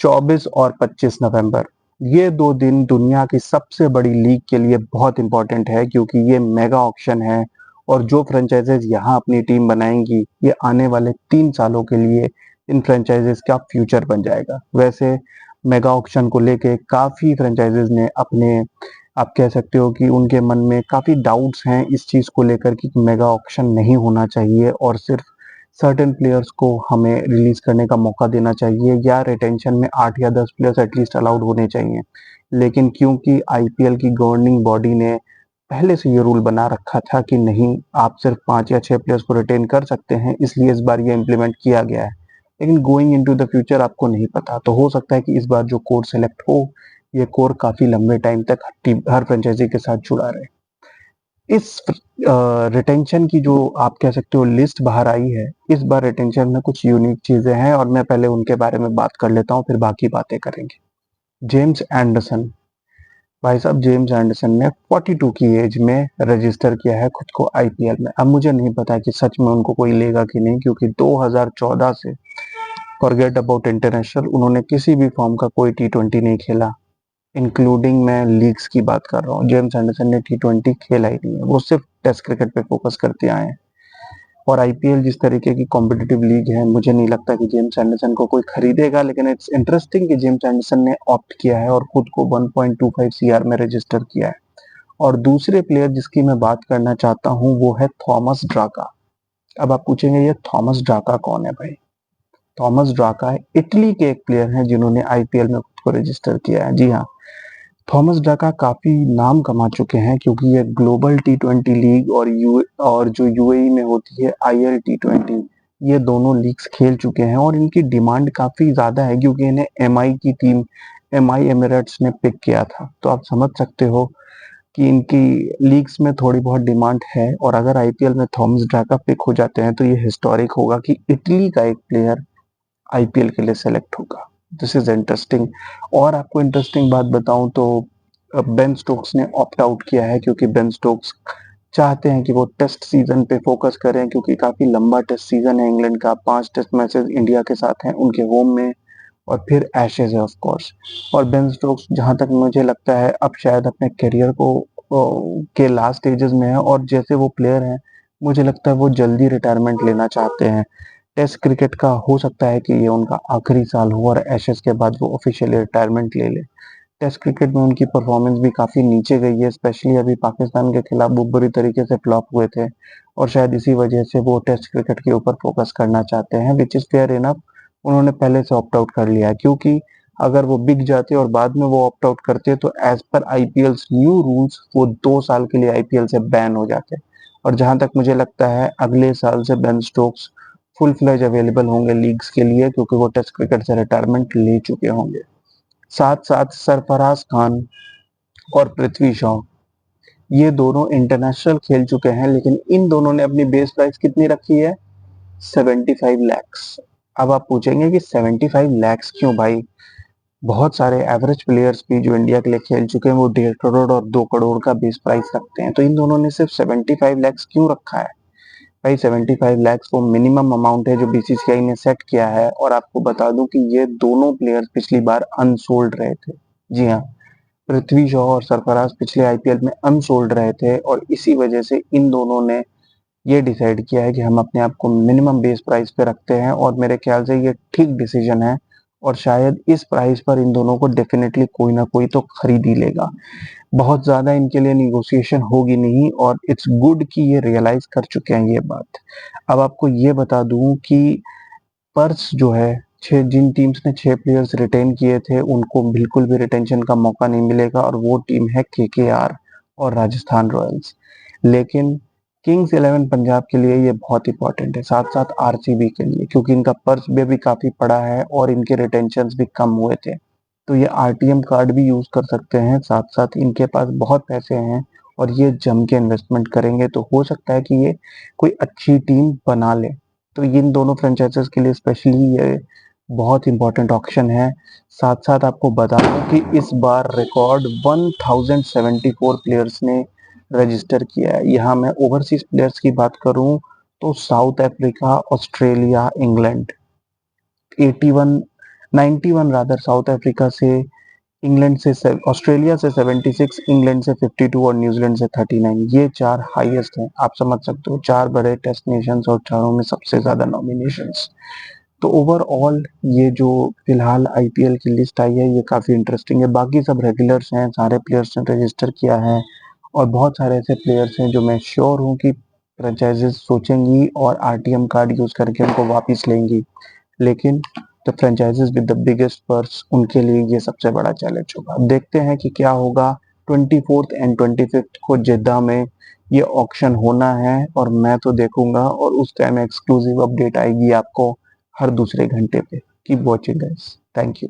24 और 25 नवंबर, ये 2 दिन दुनिया की सबसे बड़ी लीग के लिए बहुत इंपॉर्टेंट है क्योंकि ये मेगा ऑक्शन है और जो फ्रेंचाइजेज यहाँ अपनी टीम बनाएंगी ये आने वाले 3 सालों के लिए इन फ्रेंचाइजेज का फ्यूचर बन जाएगा। वैसे मेगा ऑक्शन को लेके काफी फ्रेंचाइजेज ने अपने, आप कह सकते हो कि उनके मन में काफी डाउट्स हैं इस चीज को लेकर कि मेगा ऑक्शन नहीं होना चाहिए और सिर्फ सर्टेन प्लेयर्स को हमें रिलीज करने का मौका देना चाहिए या रिटेंशन में 8 या 10 प्लेयर्स एटलीस्ट अलाउड होने चाहिए। लेकिन क्योंकि आईपीएल की गवर्निंग बॉडी ने पहले से ये रूल बना रखा था कि नहीं, आप सिर्फ 5 या 6 प्लेयर्स को रिटेन कर सकते हैं, इसलिए इस बार ये इम्प्लीमेंट किया गया है। लेकिन गोइंग इनटू द फ्यूचर आपको नहीं पता, तो हो सकता है कि इस बार जो कोर सेलेक्ट हो ये कोर काफी लंबे टाइम तक हर फ्रेंचाइजी के साथ जुड़ा रहे। इस रिटेंशन की जो आप कह सकते हो लिस्ट बाहर आई है, इस बार रिटेंशन में कुछ यूनिक चीजें हैं और मैं पहले उनके बारे में बात कर लेता हूँ, फिर बाकी बातें करेंगे। जेम्स एंडरसन, भाई साहब जेम्स एंडरसन ने 42 की एज में रजिस्टर किया है खुद को आईपीएल में। अब मुझे नहीं पता कि सच में उनको कोई लेगा कि नहीं, क्योंकि 2014 से फॉरगेट अबाउट इंटरनेशनल उन्होंने किसी भी फॉर्म का कोई टी20 नहीं खेला, इंक्लूडिंग मैं लीग्स की बात कर रहा हूँ। जेम्स एंडरसन ने टी20 खेला ही नहीं है, वो सिर्फ टेस्ट क्रिकेट पे फोकस करते आए हैं। और आईपीएल जिस तरीके की कॉम्पिटिटिव लीग है, मुझे नहीं लगता कि जेम्स एंडरसन को कोई खरीदेगा, लेकिन इट्स इंटरेस्टिंग कि जेम्स एंडरसन ने ऑप्ट किया है और खुद को 1.25 सीआर में रजिस्टर किया है। और दूसरे प्लेयर जिसकी मैं बात करना चाहता हूँ वो है थॉमस ड्राका। अब आप पूछेंगे ये थॉमस ड्राका कौन है भाई? थॉमस ड्राका इटली के एक प्लेयर हैं जिन्होंने आईपीएल में खुद को रजिस्टर किया है। जी हाँ, थॉमस ड्राका काफी नाम कमा चुके हैं क्योंकि ये ग्लोबल टी20 लीग और जो यूएई में होती है आईएल टी20, ये दोनों लीग्स खेल चुके हैं और इनकी डिमांड काफी ज्यादा है क्योंकि इन्हें एमआई की टीम, एमआई एमिरेट्स ने पिक किया था। तो आप समझ सकते हो कि इनकी लीग्स में थोड़ी बहुत डिमांड है और अगर आईपीएल में थॉमस ड्राका पिक हो जाते हैं तो ये हिस्टोरिक होगा कि इटली का एक प्लेयर आईपीएल के लिए सेलेक्ट होगा। This is interesting. और आपको इंटरेस्टिंग बात बताऊं तो बेन स्टोक्स ने ऑप्ट आउट किया है क्योंकि बेन स्टोक्स चाहते हैं कि वो टेस्ट सीजन पे फोकस करें, क्योंकि काफी लंबा टेस्ट सीजन है इंग्लैंड का। 5 टेस्ट मैचेस इंडिया के साथ हैं उनके होम में और फिर एशेज है ऑफ कोर्स। और बेन स्टोक्स जहां तक मुझे लगता है अब शायद अपने करियर को के लास्ट स्टेजेस में है और जैसे वो प्लेयर हैं, मुझे लगता है वो जल्दी रिटायरमेंट लेना चाहते हैं। टेस्ट क्रिकेट का हो सकता है कि ये उनका आखिरी साल हो और एशेज के बाद वो ऑफिशियली रिटायरमेंट ले ले। टेस्ट क्रिकेट में उनकी परफॉर्मेंस भी काफी नीचे गई है, स्पेशली अभी पाकिस्तान के खिलाफ वो बुरी तरीके से फ्लॉप हुए थे और शायद इसी वजह से वो टेस्ट क्रिकेट के ऊपर फोकस करना चाहते हैं, विच इज फेयर इनफ। उन्होंने पहले से ऑप्ट आउट कर लिया है क्योंकि अगर वो बिक जाते और बाद में वो ऑप्ट आउट करते तो as per IPL new rules वो 2 साल के लिए आईपीएल से बैन हो जाते। और जहां तक मुझे लगता है अगले साल से Ben Stokes full fledge available होंगे लीग्स के लिए क्योंकि वो टेस्ट क्रिकेट से रिटायरमेंट ले चुके होंगे। साथ साथ सरफराज खान और पृथ्वी शॉ, ये दोनों इंटरनेशनल खेल चुके हैं, लेकिन इन दोनों ने अपनी बेस प्राइस कितनी रखी है? 75 लैक्स। अब आप पूछेंगे कि 75 लैक्स क्यों भाई? बहुत सारे एवरेज प्लेयर्स भी जो इंडिया के लिए खेल चुके हैं वो 1.5 करोड़ और 2 करोड़ का बेस प्राइस रखते हैं, तो इन दोनों ने सिर्फ 75 लैक्स क्यों रखा है भाई? 75 लैक्स वो मिनिमम अमाउंट है जो बीसीसीआई ने सेट किया है। और आपको बता दूं कि ये दोनों प्लेयर्स पिछली बार अनसोल्ड रहे थे। जी हाँ, पृथ्वी शॉ और सरफराज पिछले आईपीएल में अनसोल्ड रहे थे और इसी वजह से इन दोनों ने ये डिसाइड किया है कि हम अपने आप को मिनिमम बेस प्राइस पे रखते हैं और मेरे ख्याल से ये ठीक डिसीजन है। और शायद इस प्राइस पर इन दोनों को डेफिनेटली कोई ना कोई तो खरीद ही लेगा। बहुत ज्यादा इनके लिए निगोशिएशन होगी नहीं और इट्स गुड कि ये रियलाइज कर चुके हैं ये बात। अब आपको ये बता दूं कि पर्स जो है, छह जिन टीम्स ने 6 प्लेयर्स रिटेन किए थे उनको बिल्कुल भी रिटेंशन का मौका नहीं मिलेगा और वो टीम है केकेआर और राजस्थान रॉयल्स। लेकिन किंग्स 11 पंजाब के लिए ये बहुत इंपॉर्टेंट है, साथ साथ आरसीबी के लिए, क्योंकि इनका पर्स भी अभी काफी पड़ा है और इनके रिटेंशन भी कम हुए थे। तो ये आरटीएम कार्ड भी यूज कर सकते हैं, साथ साथ इनके पास बहुत पैसे हैं और ये जम के इन्वेस्टमेंट करेंगे तो हो सकता है कि ये कोई अच्छी टीम बना ले। तो इन दोनों फ्रेंचाइजेस के लिए स्पेशली ये बहुत इंपॉर्टेंट ऑप्शन है। साथ साथ आपको बता दूं कि इस बार रिकॉर्ड 1074 प्लेयर्स ने रजिस्टर किया है। यहाँ मैं ओवरसीज प्लेयर्स की बात करूं तो south Africa, Australia, England 81 91 rather south Africa से, इंग्लैंड से, ऑस्ट्रेलिया से 76, इंग्लैंड से 52 और न्यूजीलैंड से 39। ये चार हाईएस्ट हैं। आप समझ सकते हो, चार बड़े टेस्ट नेशंस और चारों में सबसे ज्यादा नॉमिनेशंस। तो ओवरऑल ये जो फिलहाल आईपीएल की लिस्ट आई है ये काफी इंटरेस्टिंग है। बाकी सब रेगुलर्स हैं, सारे प्लेयर्स ने रजिस्टर किया है और बहुत सारे ऐसे प्लेयर्स हैं जो मैं श्योर हूँ कि फ्रेंचाइजीज सोचेंगी और आरटीएम कार्ड यूज करके उनको वापस लेंगी। लेकिन the franchises with the biggest purse, उनके लिए ये सबसे बड़ा चैलेंज होगा। अब देखते हैं कि क्या होगा। 24th एंड 25th को जेद्दा में ये ऑक्शन होना है और मैं तो देखूंगा और उस टाइम एक्सक्लूसिव अपडेट आएगी आपको हर दूसरे घंटे पे। Keep watching guys, thank you.